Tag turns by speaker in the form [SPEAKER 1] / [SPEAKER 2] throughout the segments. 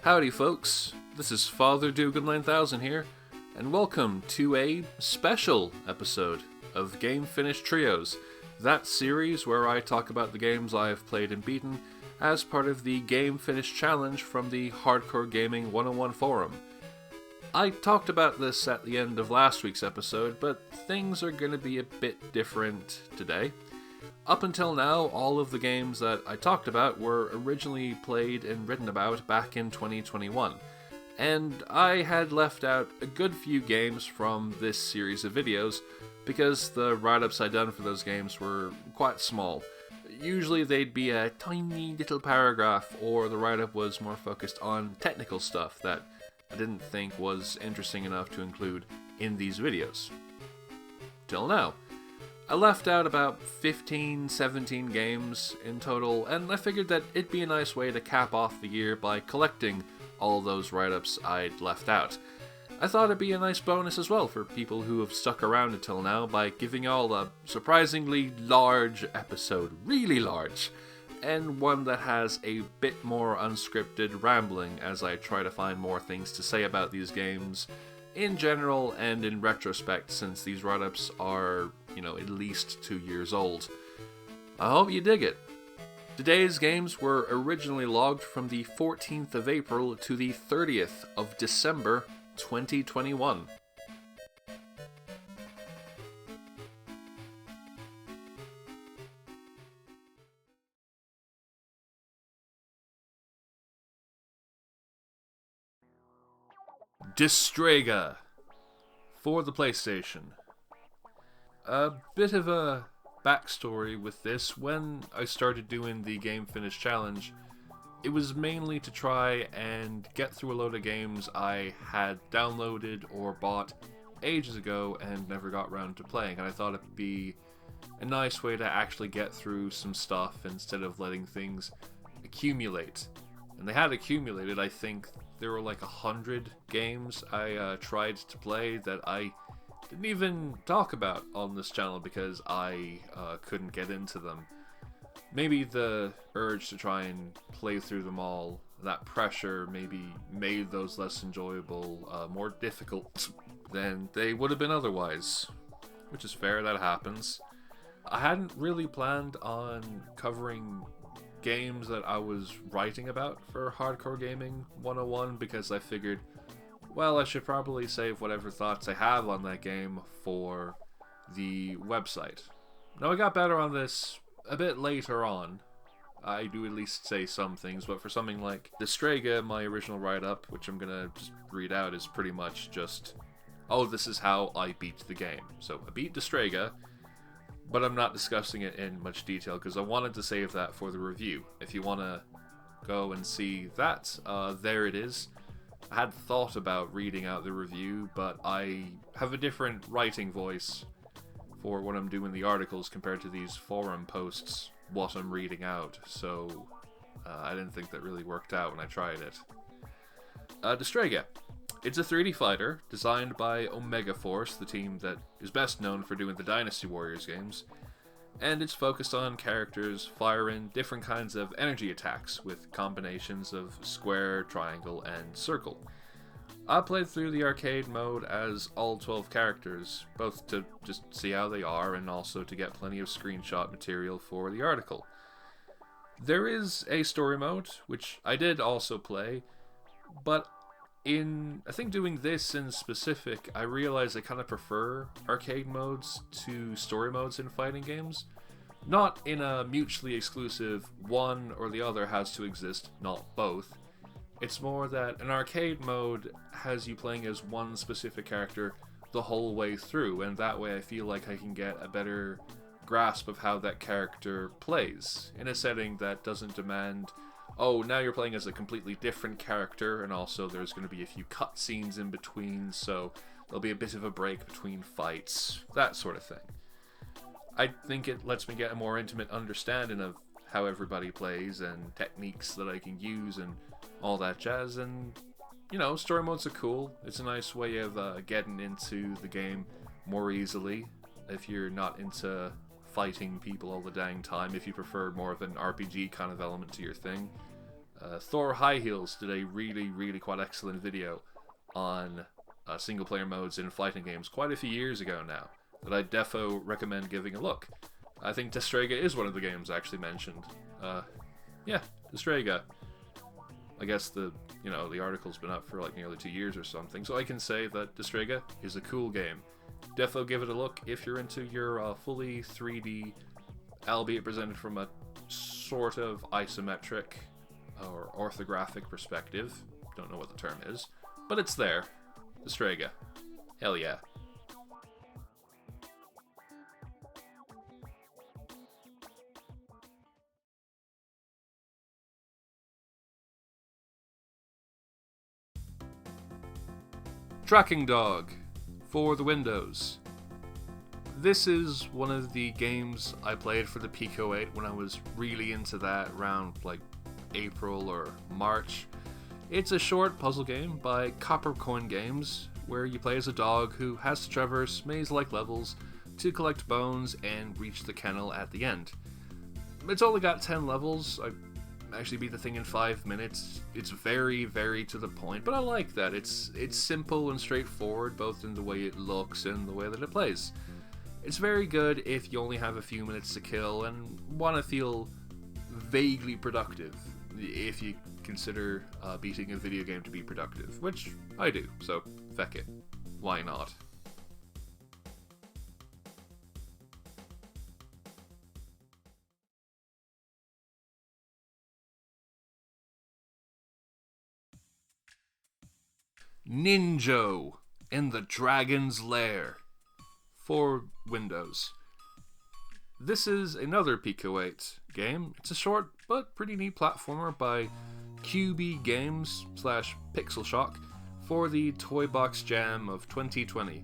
[SPEAKER 1] Howdy folks, this is Father Dugan 9000 here, and welcome to a special episode of Game Finish Trios, that series where I talk about the games I have played and beaten as part of the Game Finish Challenge from the Hardcore Gaming 101 forum. I talked about this at the end of last week's episode, but things are going to be a bit different today. Up until now, all of the games that I talked about were originally played and written about back in 2021, and I had left out a good few games from this series of videos because the write-ups I'd done for those games were quite small. Usually they'd be a tiny little paragraph, or the write-up was more focused on technical stuff that I didn't think was interesting enough to include in these videos. Till now. I left out about 15, 17 games in total, and I figured that it'd be a nice way to cap off the year by collecting all those write-ups I'd left out. I thought it'd be a nice bonus as well for people who have stuck around until now by giving y'all a surprisingly large episode, really large, and one that has a bit more unscripted rambling as I try to find more things to say about these games in general and in retrospect, since these write-ups are, at least 2 years old. I hope you dig it. Today's games were originally logged from the 14th of April to the 30th of December 2021. Destrega for the PlayStation. A bit of a backstory with this. When I started doing the Game Finish Challenge, it was mainly to try and get through a load of games I had downloaded or bought ages ago and never got around to playing, and I thought it'd be a nice way to actually get through some stuff instead of letting things accumulate. And they had accumulated. I think there were like 100 games I tried to play that I didn't even talk about on this channel because I couldn't get into them. Maybe the urge to try and play through them all, that pressure maybe made those less enjoyable, more difficult than they would have been otherwise. Which is fair, that happens. I hadn't really planned on covering games that I was writing about for Hardcore Gaming 101 because I figured, well, I should probably save whatever thoughts I have on that game for the website. Now, I got better on this a bit later on. I do at least say some things, but for something like Destrega, my original write-up, which I'm gonna just read out, is pretty much just, oh, this is how I beat the game. So, I beat Destrega, but I'm not discussing it in much detail because I wanted to save that for the review. If you want to go and see that, there it is. I had thought about reading out the review, but I have a different writing voice for when I'm doing the articles compared to these forum posts, what I'm reading out, so I didn't think that really worked out when I tried it. Destrega. It's a 3D fighter designed by Omega Force, the team that is best known for doing the Dynasty Warriors games, and it's focused on characters firing different kinds of energy attacks with combinations of square, triangle, and circle. I played through the arcade mode as all 12 characters, both to just see how they are and also to get plenty of screenshot material for the article. There is a story mode, which I did also play, but I think doing this in specific, I realized I kind of prefer arcade modes to story modes in fighting games. Not in a mutually exclusive one or the other has to exist, not both. It's more that an arcade mode has you playing as one specific character the whole way through, and that way I feel like I can get a better grasp of how that character plays in a setting that doesn't demand, oh, now you're playing as a completely different character, and also there's going to be a few cutscenes in between, so there'll be a bit of a break between fights, that sort of thing. I think it lets me get a more intimate understanding of how everybody plays and techniques that I can use and all that jazz, and, story modes are cool. It's a nice way of getting into the game more easily if you're not into fighting people all the dang time, if you prefer more of an RPG kind of element to your thing. ThorHighHeels did a really quite excellent video on single player modes in fighting games quite a few years ago now that I defo recommend giving a look. I think Destrega is one of the games I actually mentioned. Yeah, Destrega. I guess the article's been up for like nearly 2 years or something, so I can say that Destrega is a cool game. Defo give it a look if you're into your fully 3D, albeit presented from a sort of isometric or orthographic perspective. Don't know what the term is, but it's there. Destrega. Hell yeah. Tracking Dog for the Windows. This is one of the games I played for the Pico 8 when I was really into that around like April or March. It's a short puzzle game by Coppercoin Games where you play as a dog who has to traverse maze-like levels to collect bones and reach the kennel at the end. It's only got 10 levels. I actually beat the thing in 5 minutes. It's very to the point, but I like that. It's simple and straightforward, both in the way it looks and the way that it plays. It's very good if you only have a few minutes to kill and want to feel vaguely productive, if you consider beating a video game to be productive, which I do, so feck it. Why not? Ninjoe in the Dragon's Lair for Windows. This is another Pico 8 game. It's a short but pretty neat platformer by QB Games / Pixel Shock for the Toy Box Jam of 2020.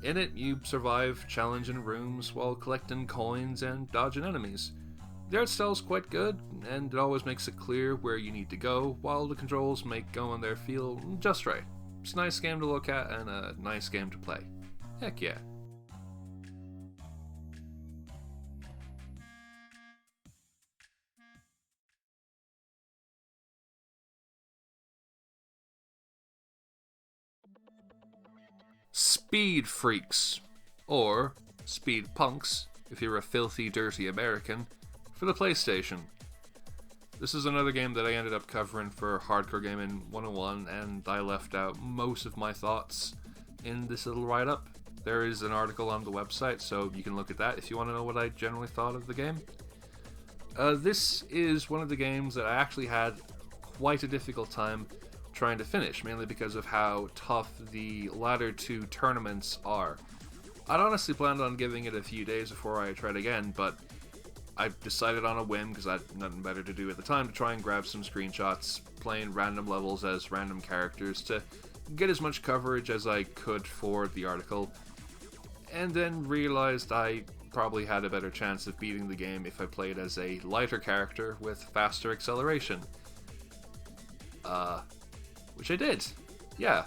[SPEAKER 1] In it, you survive challenging rooms while collecting coins and dodging enemies. The art style's quite good, and it always makes it clear where you need to go, while the controls make going there feel just right. It's a nice game to look at and a nice game to play. Heck yeah. Speed Freaks, or Speed Punks, if you're a filthy, dirty American, for the PlayStation. This is another game that I ended up covering for Hardcore Gaming 101, and I left out most of my thoughts in this little write-up. There is an article on the website, so you can look at that if you want to know what I generally thought of the game. This is one of the games that I actually had quite a difficult time trying to finish, mainly because of how tough the latter two tournaments are. I'd honestly planned on giving it a few days before I tried again, but I decided on a whim, because I had nothing better to do at the time, to try and grab some screenshots, playing random levels as random characters to get as much coverage as I could for the article, and then realized I probably had a better chance of beating the game if I played as a lighter character with faster acceleration. Which I did. Yeah.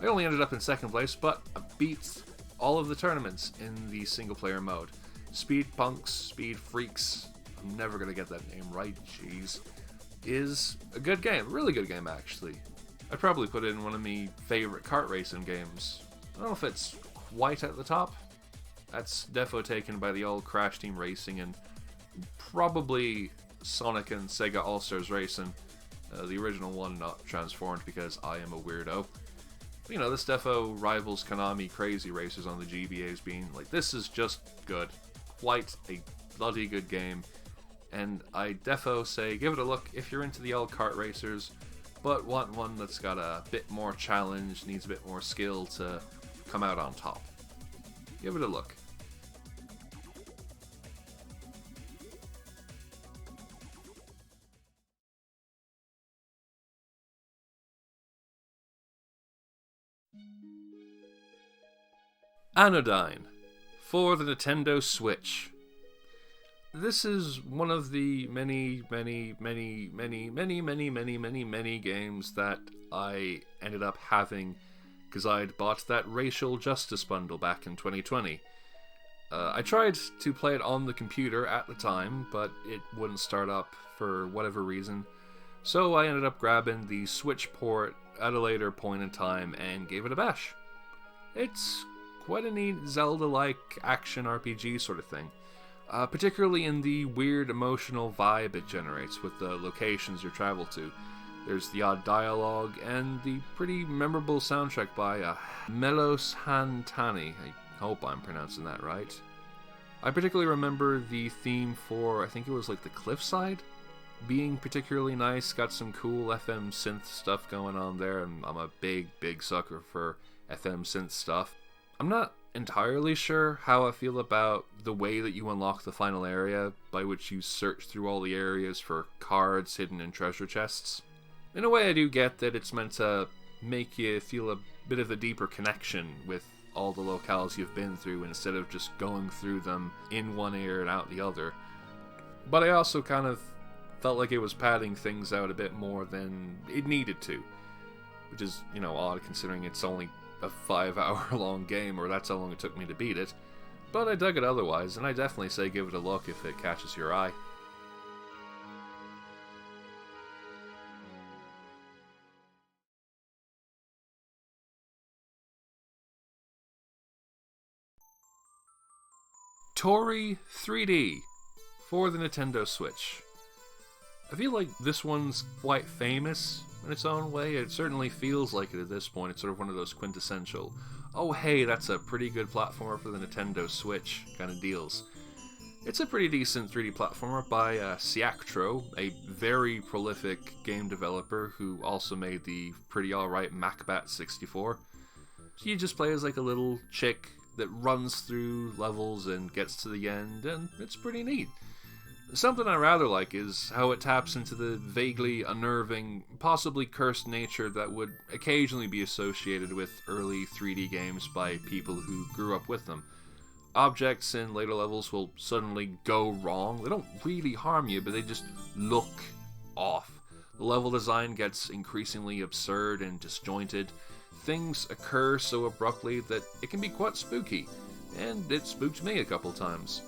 [SPEAKER 1] I only ended up in second place, but I beat all of the tournaments in the single player mode. Speed Punks, Speed Freaks, I'm never gonna get that name right, jeez, is a good game, a really good game actually. I'd probably put it in one of my favorite kart racing games. I don't know if it's quite at the top. That's defo taken by the old Crash Team Racing and probably Sonic and Sega All-Stars Racing. The original one not transformed because I am a weirdo. But, you know, this defo rivals Konami Krazy Racers on the GBAs, being like, this is just good. Quite a bloody good game. And I defo say give it a look if you're into the old kart racers, but want one that's got a bit more challenge, needs a bit more skill to come out on top. Give it a look. Anodyne for the Nintendo Switch. This is one of the many games that I ended up having because I'd bought that Racial Justice bundle back in 2020. I tried to play it on the computer at the time, but it wouldn't start up for whatever reason. So I ended up grabbing the Switch port at a later point in time and gave it a bash. It's quite a neat Zelda-like action RPG sort of thing, particularly in the weird emotional vibe it generates with the locations you travel to. There's the odd dialogue and the pretty memorable soundtrack by Melos Hantani. I hope I'm pronouncing that right. I particularly remember the theme for, I think it was like the Cliffside, being particularly nice. Got some cool FM synth stuff going on there, and I'm a big sucker for FM synth stuff. I'm not entirely sure how I feel about the way that you unlock the final area, by which you search through all the areas for cards hidden in treasure chests. In a way, I do get that it's meant to make you feel a bit of a deeper connection with all the locales you've been through, instead of just going through them in one ear and out the other. But I also kind of felt like it was padding things out a bit more than it needed to, which is, odd considering it's only a 5-hour long game, or that's how long it took me to beat it. But I dug it otherwise, and I definitely say give it a look if it catches your eye. Toree 3D for the Nintendo Switch. I feel like this one's quite famous in its own way. It certainly feels like it at this point. It's sort of one of those quintessential, oh hey, that's a pretty good platformer for the Nintendo Switch kind of deals. It's a pretty decent 3D platformer by Siactro, a very prolific game developer who also made the pretty alright MacBat 64. You just play as like a little chick that runs through levels and gets to the end, and it's pretty neat. Something I rather like is how it taps into the vaguely unnerving, possibly cursed nature that would occasionally be associated with early 3D games by people who grew up with them. Objects in later levels will suddenly go wrong. They don't really harm you, but they just look off. The level design gets increasingly absurd and disjointed. Things occur so abruptly that it can be quite spooky, and it spooked me a couple times.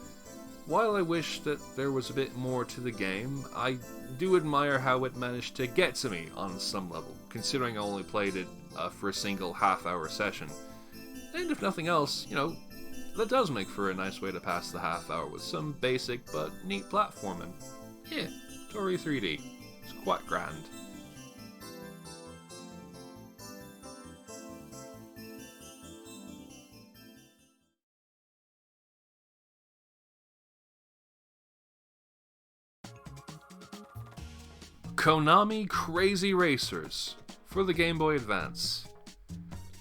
[SPEAKER 1] While I wish that there was a bit more to the game, I do admire how it managed to get to me on some level, considering I only played it for a single half-hour session. And if nothing else, that does make for a nice way to pass the half hour with some basic but neat platforming. Yeah, Toree 3D. It's quite grand. Konami Krazy Racers for the Game Boy Advance.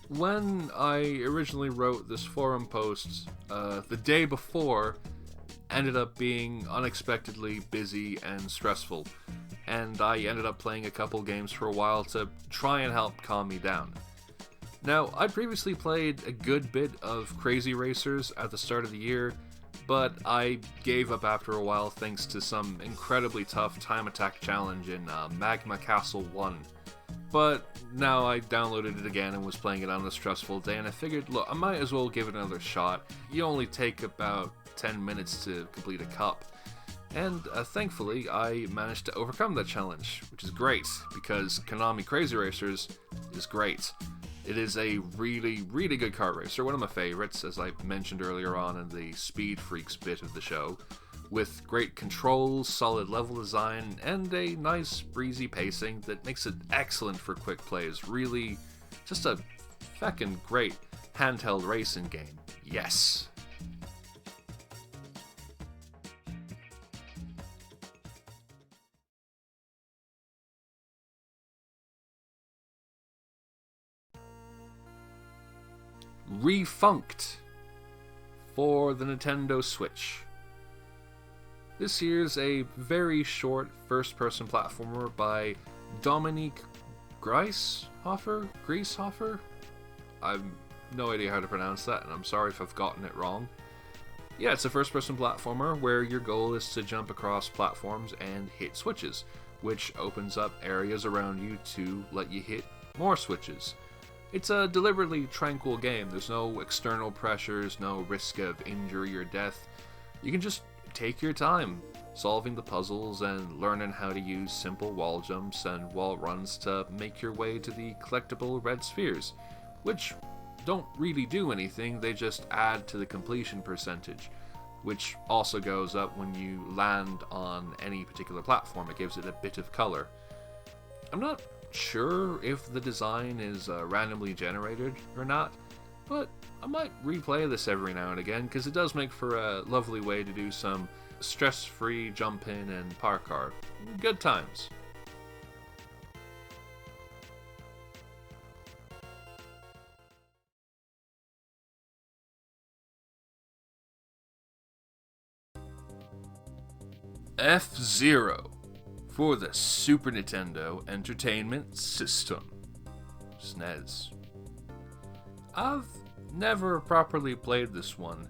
[SPEAKER 1] When I originally wrote this forum post, the day before ended up being unexpectedly busy and stressful, and I ended up playing a couple games for a while to try and help calm me down. Now, I'd previously played a good bit of Krazy Racers at the start of the year, but I gave up after a while thanks to some incredibly tough time attack challenge in Magma Castle 1. But now I downloaded it again and was playing it on a stressful day, and I figured, look, I might as well give it another shot. You only take about 10 minutes to complete a cup. And thankfully, I managed to overcome that challenge, which is great, because Konami Krazy Racers is great. It is a really, really good kart racer, one of my favorites, as I mentioned earlier on in the Speed Freaks bit of the show, with great controls, solid level design, and a nice breezy pacing that makes it excellent for quick plays. Really, just a feckin' great handheld racing game. Yes! Refunct for the Nintendo Switch. This here's a very short first-person platformer by Dominique Grieshofer? I've no idea how to pronounce that, and I'm sorry if I've gotten it wrong. Yeah, it's a first-person platformer where your goal is to jump across platforms and hit switches, which opens up areas around you to let you hit more switches. It's a deliberately tranquil game. There's no external pressures, no risk of injury or death. You can just take your time, solving the puzzles and learning how to use simple wall jumps and wall runs to make your way to the collectible red spheres, which don't really do anything, they just add to the completion percentage, which also goes up when you land on any particular platform. It gives it a bit of color. I'm not sure if the design is randomly generated or not, but I might replay this every now and again because it does make for a lovely way to do some stress-free jumping and parkour. Good times. F-Zero for the Super Nintendo Entertainment System, SNES. I've never properly played this one.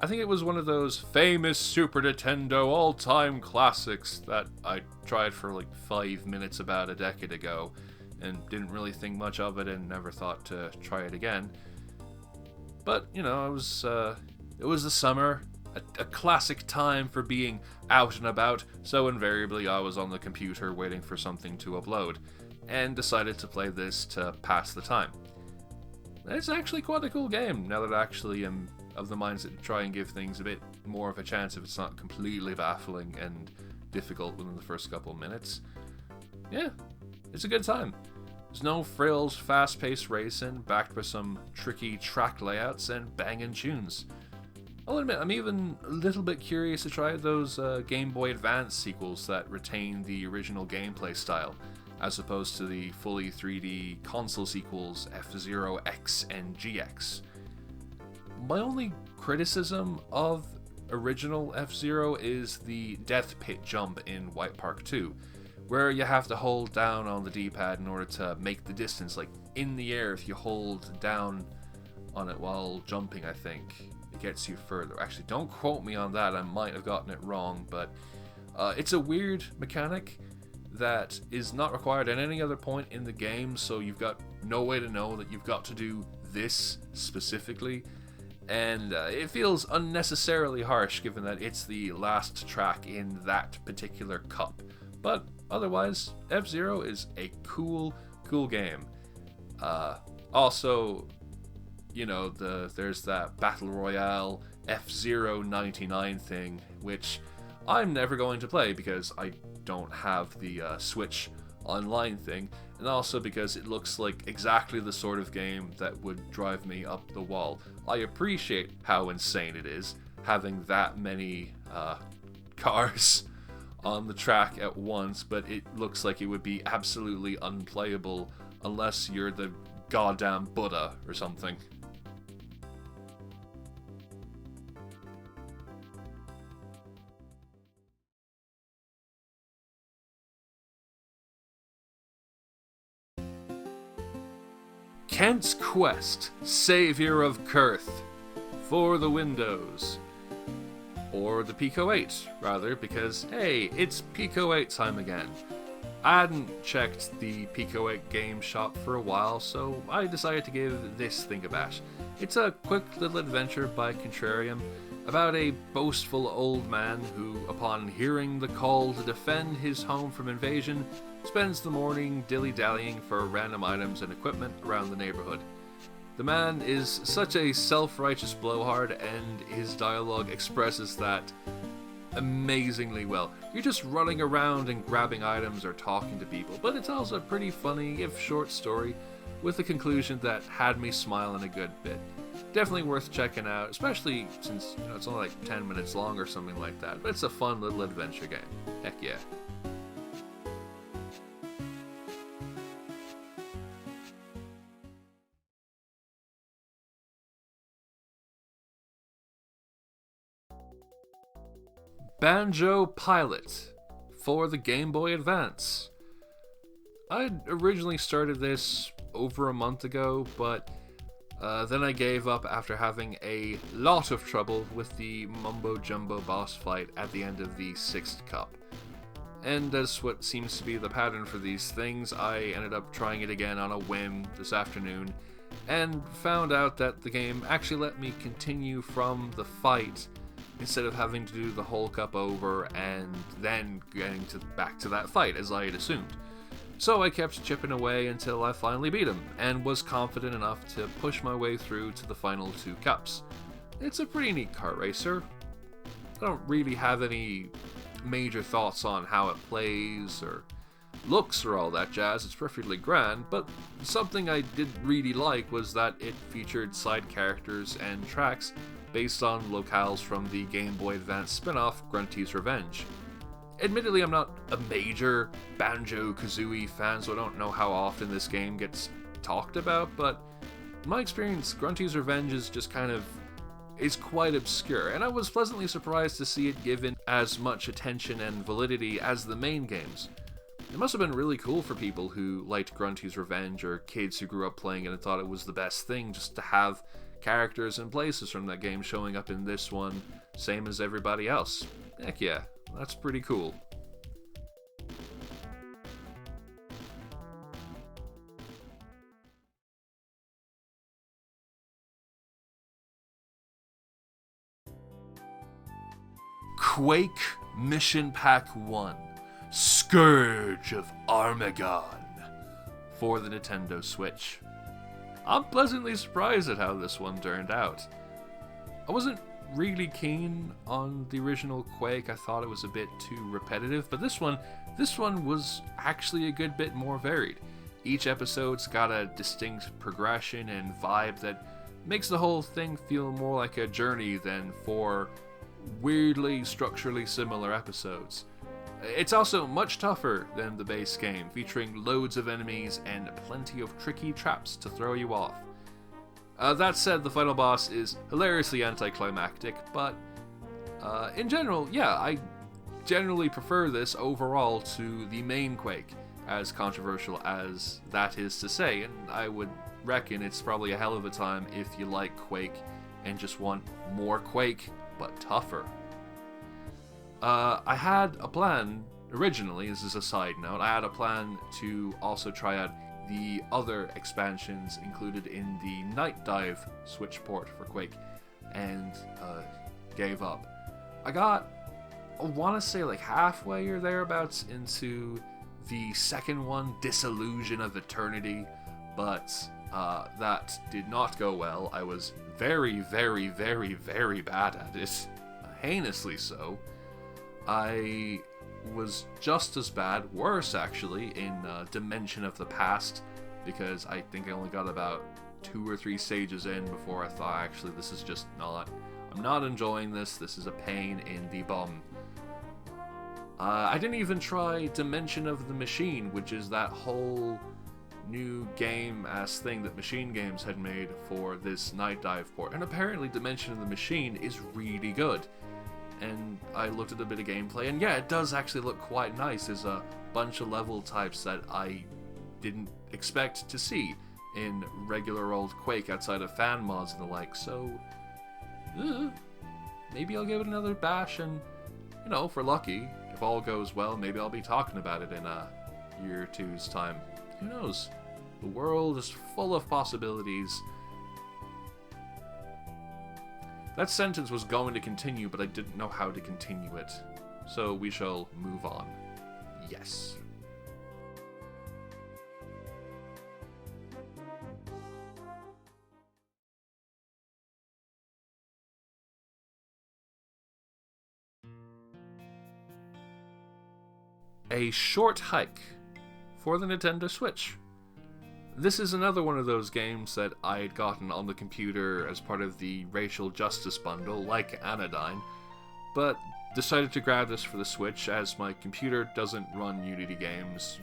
[SPEAKER 1] I think it was one of those famous Super Nintendo all-time classics that I tried for like 5 minutes about a decade ago and didn't really think much of it and never thought to try it again. But, you know, it was the summer, a classic time for being out and about, so invariably I was on the computer waiting for something to upload, and decided to play this to pass the time. It's actually quite a cool game, now that I actually am of the mindset to try and give things a bit more of a chance if it's not completely baffling and difficult within the first couple of minutes. Yeah, it's a good time. There's no frills, fast-paced racing, backed by some tricky track layouts and banging tunes. I'll admit, I'm even a little bit curious to try those Game Boy Advance sequels that retain the original gameplay style, as opposed to the fully 3D console sequels F-Zero X and GX. My only criticism of original F-Zero is the Death Pit jump in White Park 2, where you have to hold down on the D-pad in order to make the distance, like in the air if you hold down on it while jumping, I think. It gets you further. Actually, don't quote me on that, I might have gotten it wrong, but it's a weird mechanic that is not required at any other point in the game, so you've got no way to know that you've got to do this specifically, and it feels unnecessarily harsh given that it's the last track in that particular cup. But otherwise, F-Zero is a cool game. Also, you know, there's that Battle Royale F-Zero 99 thing, which I'm never going to play because I don't have the Switch Online thing, and also because it looks like exactly the sort of game that would drive me up the wall. I appreciate how insane it is, having that many cars on the track at once, but it looks like it would be absolutely unplayable unless you're the goddamn Buddha or something. Qent's Quest, Savior of Kerth, for the Windows. Or the Pico 8, rather, because, hey, it's Pico 8 time again. I hadn't checked the Pico 8 game shop for a while, so I decided to give this thing a bash. It's a quick little adventure by Contrarium about a boastful old man who, upon hearing the call to defend his home from invasion, spends the morning dilly-dallying for random items and equipment around the neighborhood. The man is such a self-righteous blowhard, and his dialogue expresses that amazingly well. You're just running around and grabbing items or talking to people, but it's also a pretty funny, if short story, with a conclusion that had me smiling a good bit. Definitely worth checking out, especially since, you know, it's only like 10 minutes long or something like that, but it's a fun little adventure game. Heck yeah. Banjo-Pilot for the Game Boy Advance. I'd originally started this over a month ago, but then I gave up after having a lot of trouble with the mumbo-jumbo boss fight at the end of the 6th cup. And as what seems to be the pattern for these things, I ended up trying it again on a whim this afternoon, and found out that the game actually let me continue from the fight instead of having to do the whole cup over and then getting back to that fight, as I had assumed. So I kept chipping away until I finally beat him, and was confident enough to push my way through to the final 2 cups. It's a pretty neat kart racer. I don't really have any major thoughts on how it plays or looks or all that jazz. It's perfectly grand, but something I did really like was that it featured side characters and tracks based on locales from the Game Boy Advance spin-off Grunty's Revenge. Admittedly, I'm not a major Banjo-Kazooie fan, so I don't know how often this game gets talked about, but in my experience, Grunty's Revenge is just is quite obscure, and I was pleasantly surprised to see it given as much attention and validity as the main games. It must have been really cool for people who liked Grunty's Revenge, or kids who grew up playing it and thought it was the best thing, just to have characters and places from that game showing up in this one, same as everybody else. Heck yeah, that's pretty cool. Quake Mission Pack 1, Scourge of Armagon, for the Nintendo Switch. I'm pleasantly surprised at how this one turned out. I wasn't really keen on the original Quake. I thought it was a bit too repetitive, but this one was actually a good bit more varied. Each episode's got a distinct progression and vibe that makes the whole thing feel more like a journey than 4 weirdly structurally similar episodes. It's also much tougher than the base game, featuring loads of enemies and plenty of tricky traps to throw you off. That said, the final boss is hilariously anticlimactic, but in general, yeah, I generally prefer this overall to the main Quake, as controversial as that is to say, and I would reckon it's probably a hell of a time if you like Quake and just want more Quake, but tougher. I had a plan, originally, this is a side note, I had a plan to also try out the other expansions included in the Night Dive Switch port for Quake, and gave up. I want to say like halfway or thereabouts into the second one, Disillusion of Eternity, but that did not go well. I was very, very, very, very bad at it, heinously so. I was just as bad, worse actually, in Dimension of the Past, because I think I only got about 2 or 3 stages in before I thought, actually, this is just not, I'm not enjoying this is a pain in the bum. I didn't even try Dimension of the Machine, which is that whole new game-ass thing that Machine Games had made for this Night Dive port, and apparently Dimension of the Machine is really good. And I looked at a bit of gameplay, and yeah, it does actually look quite nice. There's a bunch of level types that I didn't expect to see in regular old Quake outside of fan mods and the like, so maybe I'll give it another bash, and you know, if we're lucky, if all goes well, maybe I'll be talking about it in a year or two's time. Who knows? The world is full of possibilities. That sentence was going to continue, but I didn't know how to continue it. So we shall move on. Yes. A Short Hike for the Nintendo Switch. This is another one of those games that I had gotten on the computer as part of the Racial Justice Bundle, like Anodyne, but decided to grab this for the Switch as my computer doesn't run Unity games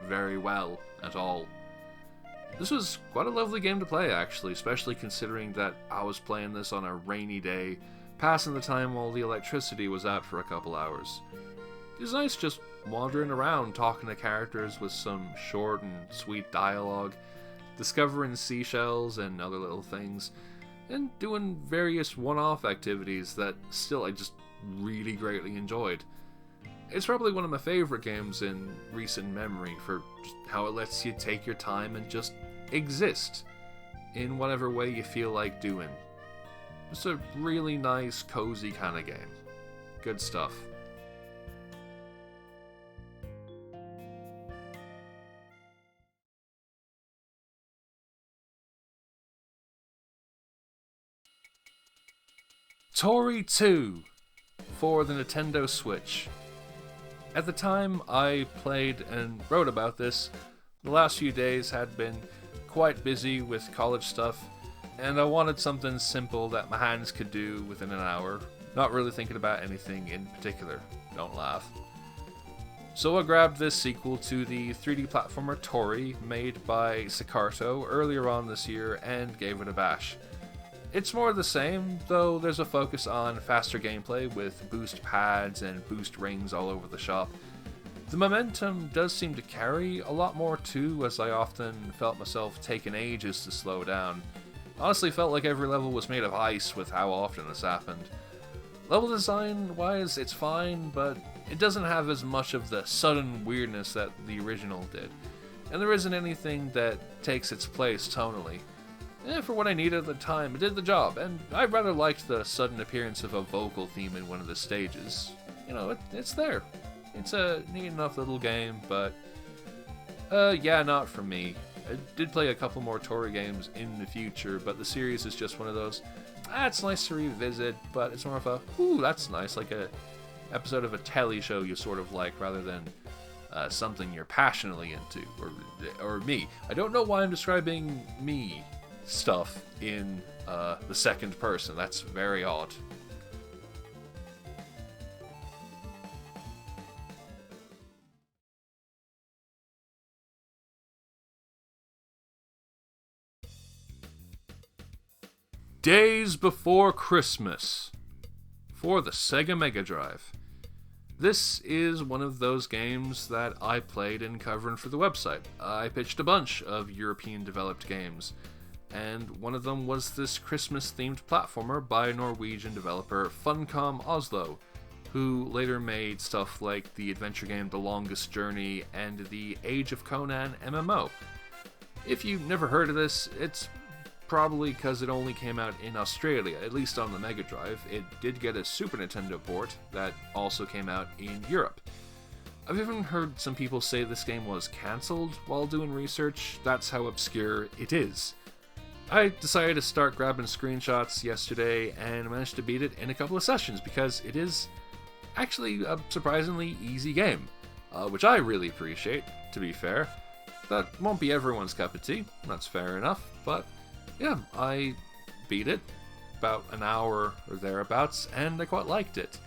[SPEAKER 1] very well at all. This was quite a lovely game to play, actually, especially considering that I was playing this on a rainy day, passing the time while the electricity was out for a couple hours. It was nice just wandering around, talking to characters with some short and sweet dialogue, discovering seashells and other little things, and doing various one-off activities that still I just really greatly enjoyed. It's probably one of my favorite games in recent memory for just how it lets you take your time and just exist in whatever way you feel like doing. It's a really nice, cozy kind of game. Good stuff. Toree 2 for the Nintendo Switch. At the time I played and wrote about this, the last few days had been quite busy with college stuff, and I wanted something simple that my hands could do within an hour, not really thinking about anything in particular. Don't laugh. So I grabbed this sequel to the 3D platformer Toree, made by Sakato earlier on this year, and gave it a bash. It's more of the same, though there's a focus on faster gameplay with boost pads and boost rings all over the shop. The momentum does seem to carry a lot more too, as I often felt myself taking ages to slow down. Honestly felt like every level was made of ice with how often this happened. Level design wise, it's fine, but it doesn't have as much of the sudden weirdness that the original did. And there isn't anything that takes its place tonally. For what I needed at the time, it did the job, and I rather liked the sudden appearance of a vocal theme in one of the stages. You know, it's there. It's a neat enough little game, but yeah, not for me. I did play a couple more Toree games in the future, but the series is just one of those, it's nice to revisit, but it's more of a, ooh, that's nice, like a episode of a telly show you sort of like, rather than something you're passionately into, or me. I don't know why I'm describing me stuff in the second person. That's very odd. Days Before Christmas for the Sega Mega Drive. This is one of those games that I played in covering for the website. I pitched a bunch of European developed games, and one of them was this Christmas-themed platformer by Norwegian developer Funcom Oslo, who later made stuff like the adventure game The Longest Journey and the Age of Conan MMO. If you've never heard of this, it's probably because it only came out in Australia, at least on the Mega Drive. It did get a Super Nintendo port that also came out in Europe. I've even heard some people say this game was cancelled while doing research. That's how obscure it is. I decided to start grabbing screenshots yesterday and managed to beat it in a couple of sessions because it is actually a surprisingly easy game, which I really appreciate, to be fair. That won't be everyone's cup of tea, that's fair enough, but yeah, I beat it about an hour or thereabouts, and I quite liked it.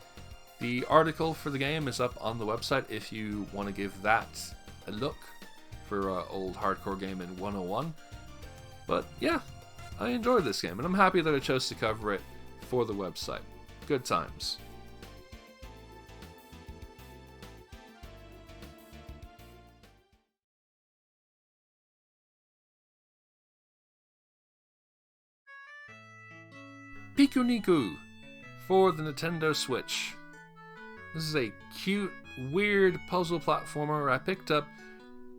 [SPEAKER 1] The article for the game is up on the website if you want to give that a look for old hardcore gaming 101. But yeah, I enjoyed this game, and I'm happy that I chose to cover it for the website. Good times. Pikuniku for the Nintendo Switch. This is a cute, weird puzzle platformer I picked up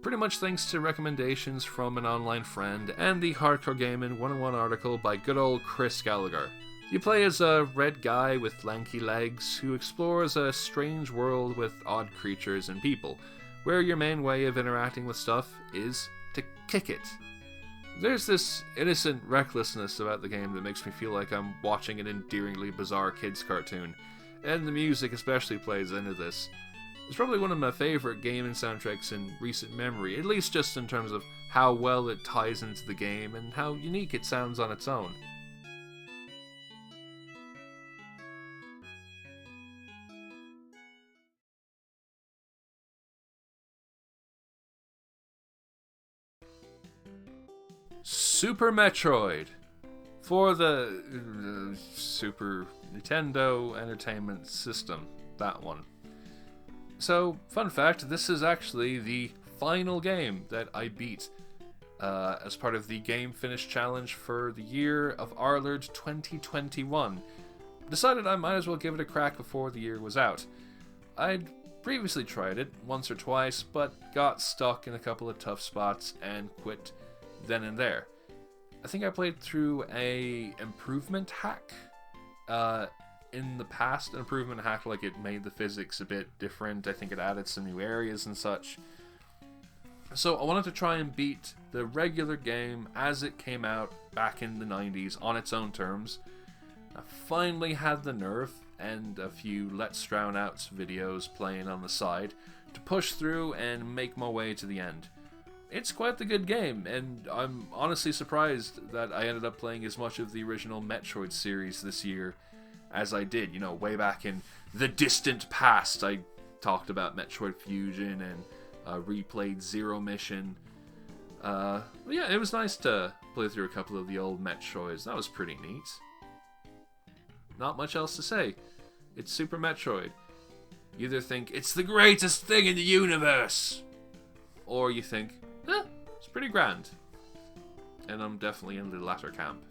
[SPEAKER 1] pretty much thanks to recommendations from an online friend and the Hardcore Gaming 101 article by good old Chris Gallagher. You play as a red guy with lanky legs who explores a strange world with odd creatures and people, where your main way of interacting with stuff is to kick it. There's this innocent recklessness about the game that makes me feel like I'm watching an endearingly bizarre kids cartoon, and the music especially plays into this. It's probably one of my favorite gaming soundtracks in recent memory, at least just in terms of how well it ties into the game and how unique it sounds on its own. Super Metroid for the Super Nintendo Entertainment System, that one. So, fun fact, this is actually the final game that I beat as part of the Game Finish Challenge for the year of our Lord 2021. Decided I might as well give it a crack before the year was out. I'd previously tried it once or twice, but got stuck in a couple of tough spots and quit then and there. I think I played through a improvement hack In the past, an improvement hack, like, it made the physics a bit different. I think it added some new areas and such. So I wanted to try and beat the regular game as it came out back in the 90s on its own terms. I finally had the nerve and a few Let's Drown Out's videos playing on the side to push through and make my way to the end. It's quite the good game, and I'm honestly surprised that I ended up playing as much of the original Metroid series this year as I did. You know, way back in the distant past, I talked about Metroid Fusion and replayed Zero Mission. Yeah, it was nice to play through a couple of the old Metroids. That was pretty neat. Not much else to say. It's Super Metroid. You either think it's the greatest thing in the universe, or you think, it's pretty grand. And I'm definitely in the latter camp.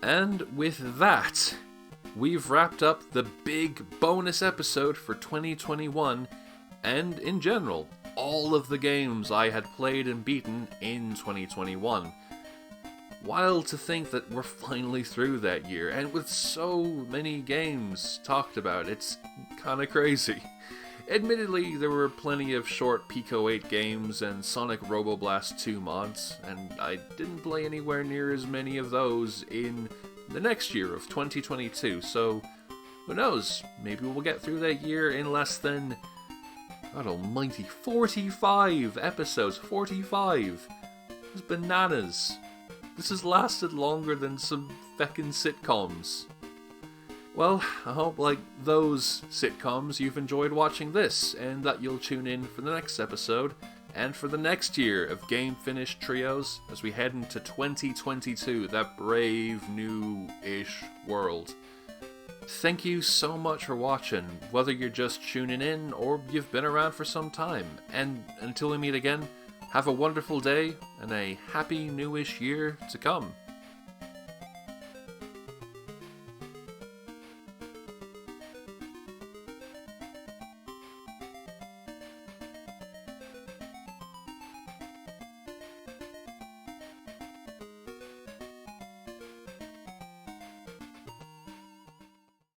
[SPEAKER 1] And with that, we've wrapped up the big bonus episode for 2021, and in general, all of the games I had played and beaten in 2021. Wild to think that we're finally through that year, and with so many games talked about, it's kinda crazy. Admittedly, there were plenty of short Pico 8 games and Sonic Roboblast 2 mods, and I didn't play anywhere near as many of those in the next year of 2022, so who knows, maybe we'll get through that year in less than, God almighty, 45 episodes, 45! It's bananas. This has lasted longer than some feckin' sitcoms. Well, I hope, like those sitcoms, you've enjoyed watching this, and that you'll tune in for the next episode, and for the next year of Game Finish Trios, as we head into 2022, that brave, new-ish world. Thank you so much for watching, whether you're just tuning in, or you've been around for some time, and until we meet again, have a wonderful day, and a happy newish year to come.